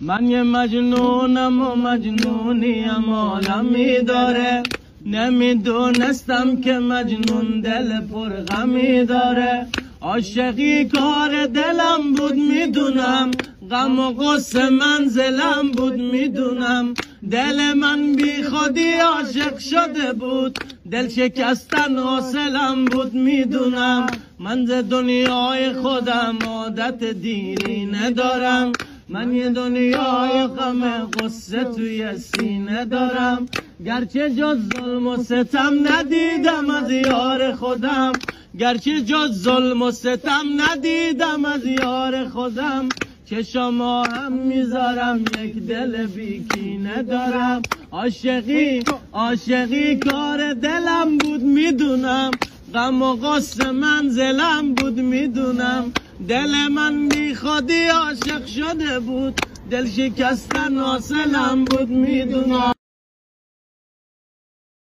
من یه مجنونم و مجنونیم عالمی داره، نمیدونستم که مجنون دل پرغمی داره. عاشقی کار دلم بود میدونم، غم و غصه منزلم بود میدونم. دل من بی خودی عاشق شده بود، دل شکستن حاصلم بود میدونم. من ز دنیای خودم عادت دیری ندارم، من یه دنیای غم غصه توی سینه دارم. گرچه جز ظلم و ستم ندیدم از یار خودم، گرچه جز ظلم و ستم ندیدم از یار خودم. چشما هم میذارم یک دل بیکینه دارم. عاشقی کار دلم بود میدونم، غم و غصه منزلم بود میدونم. دل من بی خودی عاشق شده بود، دل شکستن حاصلم بود میدونم.